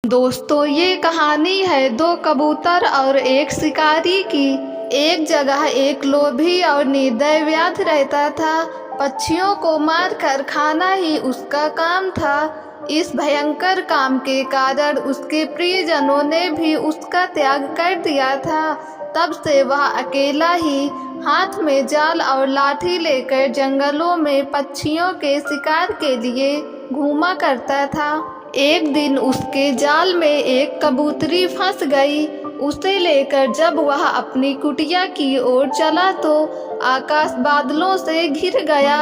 दोस्तों, ये कहानी है दो कबूतर और एक शिकारी की। एक जगह एक लोभी और निर्दय व्याध रहता था। पक्षियों को मारकर खाना ही उसका काम था। इस भयंकर काम के कारण उसके प्रियजनों ने भी उसका त्याग कर दिया था। तब से वह अकेला ही हाथ में जाल और लाठी लेकर जंगलों में पक्षियों के शिकार के लिए घूमा करता था। एक दिन उसके जाल में एक कबूतरी फंस गई। उसे लेकर जब वह अपनी कुटिया की ओर चला तो आकाश बादलों से घिर गया।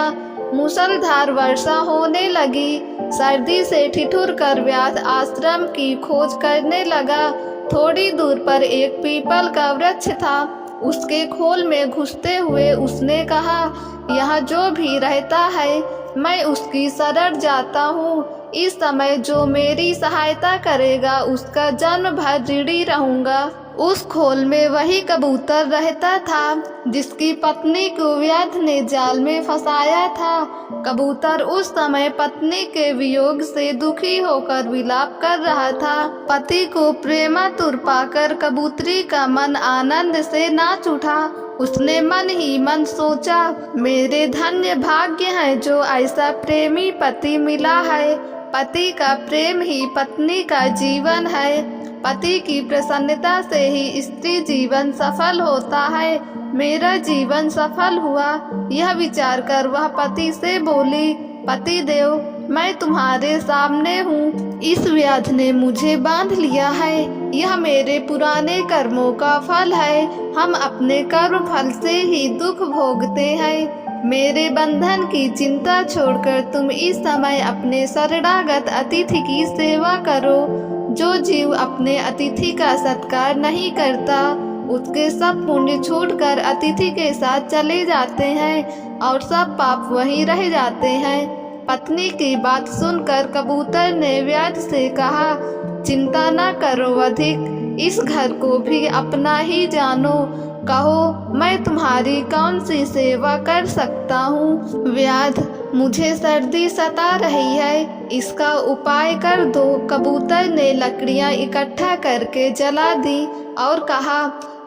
मूसलाधार वर्षा होने लगी। सर्दी से ठिठुर कर व्याध आश्रम की खोज करने लगा। थोड़ी दूर पर एक पीपल का वृक्ष था। उसके खोल में घुसते हुए उसने कहा, यहाँ जो भी रहता है मैं उसकी शरण जाता हूँ। इस समय जो मेरी सहायता करेगा उसका जन्म भर ऋणी रहूंगा। उस खोल में वही कबूतर रहता था जिसकी पत्नी को व्याध ने जाल में फंसाया था। कबूतर उस समय पत्नी के वियोग से दुखी होकर विलाप कर रहा था। पति को प्रेमातुर पाकर कबूतरी का मन आनंद से नाच उठा। उसने मन ही मन सोचा, मेरे धन्य भाग्य है जो ऐसा प्रेमी पति मिला है। पति का प्रेम ही पत्नी का जीवन है। पति की प्रसन्नता से ही स्त्री जीवन सफल होता है। मेरा जीवन सफल हुआ। यह विचार कर वह पति से बोली, पति देव, मैं तुम्हारे सामने हूँ। इस व्याध ने मुझे बांध लिया है। यह मेरे पुराने कर्मों का फल है। हम अपने कर्म फल से ही दुख भोगते हैं। मेरे बंधन की चिंता छोड़कर तुम इस समय अपने शरणागत अतिथि की सेवा करो। जो जीव अपने अतिथि का सत्कार नहीं करता उसके सब पुण्य छूटकर अतिथि के साथ चले जाते हैं और सब पाप वहीं रह जाते हैं। पत्नी की बात सुनकर कबूतर ने व्याध से कहा, चिंता न करो अधिक, इस घर को भी अपना ही जानो। कहो, मैं तुम्हारी कौन सी सेवा कर सकता हूँ। व्याध, मुझे सर्दी सता रही है, इसका उपाय कर दो। कबूतर ने लकड़ियाँ इकट्ठा करके जला दी और कहा,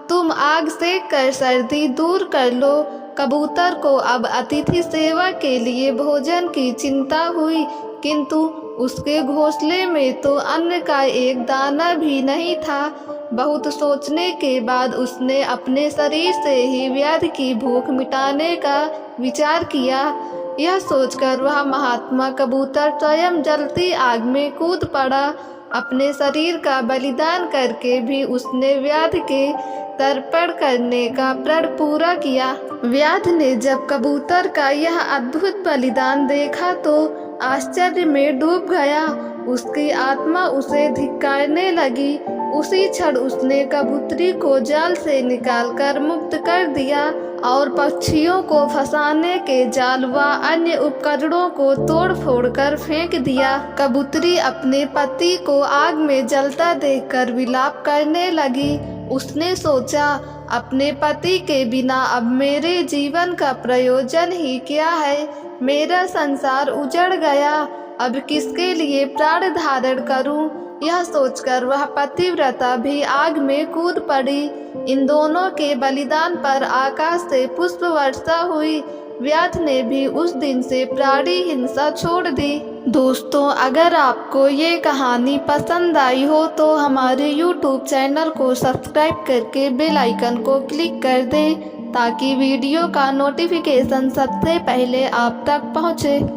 तुम आग सेक कर सर्दी दूर कर लो। कबूतर को अब अतिथि सेवा के लिए भोजन की चिंता हुई, किंतु उसके घोंसले में तो अन्न का एक दाना भी नहीं था। बहुत सोचने के बाद उसने अपने शरीर से ही व्याध की भूख मिटाने का विचार किया। यह सोचकर वह महात्मा कबूतर स्वयं जलती आग में कूद पड़ा। अपने शरीर का बलिदान करके भी उसने व्याध के तर्पण करने का प्रण पूरा किया। व्याध ने जब कबूतर का यह अद्भुत बलिदान देखा तो आश्चर्य में डूब गया। उसकी आत्मा उसे धिक्कारने लगी। उसी क्षण उसने कबूतरी को जाल से निकालकर मुक्त कर दिया और पक्षियों को फंसाने के जाल व अन्य उपकरणों को तोड़ फोड़ कर फेंक दिया। कबूतरी अपने पति को आग में जलता देखकर विलाप करने लगी। उसने सोचा, अपने पति के बिना अब मेरे जीवन का प्रयोजन ही क्या है। मेरा संसार उजड़ गया। अब किसके लिए प्राण धारण करूं। यह सोचकर वह पतिव्रता भी आग में कूद पड़ी। इन दोनों के बलिदान पर आकाश से पुष्प वर्षा हुई। व्याध ने भी उस दिन से प्राणी हिंसा छोड़ दी। दोस्तों, अगर आपको ये कहानी पसंद आई हो तो हमारे YouTube चैनल को सब्सक्राइब करके बेल आइकन को क्लिक कर दें ताकि वीडियो का नोटिफिकेशन सबसे पहले आप तक पहुँचे।